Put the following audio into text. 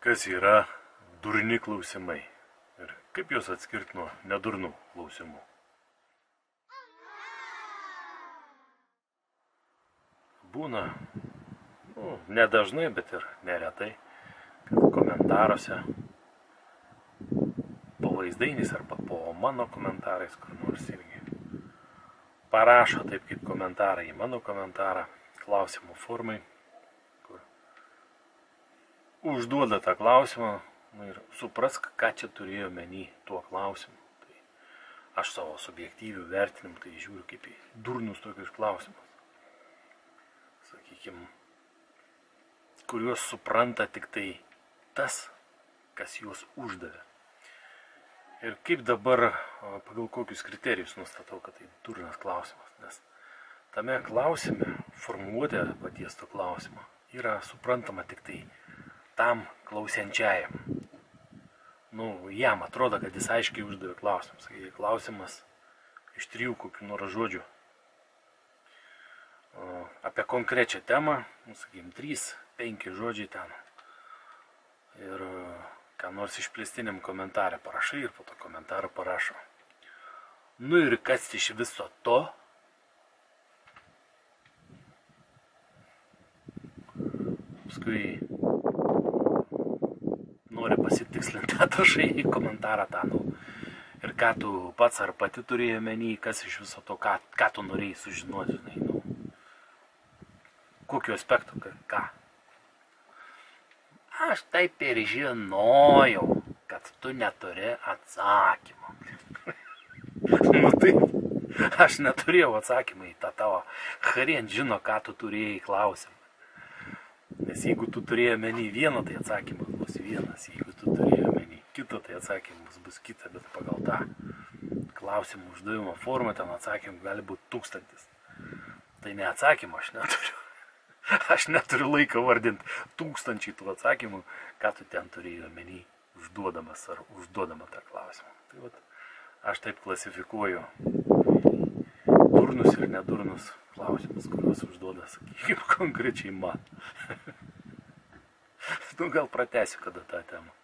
Kas yra durni klausimai ir kaip juos atskirti nuo nedurnų klausimų. Būna, nedažnai, bet ir neretai, kad komentaruose po vaizdainis arba po mano komentarais, kur nors irgi parašo taip kaip komentarai į mano komentarą, klausimų formai, kur užduoda tą klausimą ir suprask, ką čia turėjo omeny tuo klausimu. Tai aš savo subjektyvių vertinimų tai žiūriu kaip į durnus tokius klausimus. Sakykime, kuriuos supranta tik tai tas, kas juos uždavė. Ir kaip dabar, pagal kokius kriterijus nustatau, kad tai durnas klausimas, nes tame klausime, formuluotė paties to klausimo, yra suprantama tik tai tam klausiančiajam. Jam atrodo, kad jis aiškiai uždavė klausimus. Klausimas iš 3 kokių nors žodžių apie konkrečią temą, sakykime, 3-5 žodžiai ten. Ir ką nors išplėstiniam komentarą parašai ir po to komentarą parašo. Ir kas iš viso to? Paskui nori pasitikslinti, atrašai į komentarą tą. Ir ką tu pats ar pati turėjai omeny, kas iš viso to, ką tu norėjai sužinoti, kokiu aspektu, ką. Aš taip ir žinojau, kad tu neturi atsakymo. Taip, aš neturėjau atsakymą į tą tavo. Harien žino, ką tu turėjai klausimą. Nes jeigu tu turėjai omeny vieną, tai atsakymas bus vienas. Jeigu tu turėjai omeny kitą, tai atsakymas bus kita. Bet pagal tą klausimų uždavimo formą ten atsakymų gali būti 1000. Tai ne atsakymo aš neturiu. Aš neturiu laiko vardinti 1000 tų atsakymų, ką tu ten turėjai omeny užduodamas ar užduodama tą klausimą. Tai vat, aš taip klasifikuoju durnus ir nedurnus klausimus, kuriuos užduoda, sakykime, konkrečiai man. Gal pratęsiu kada tą temą.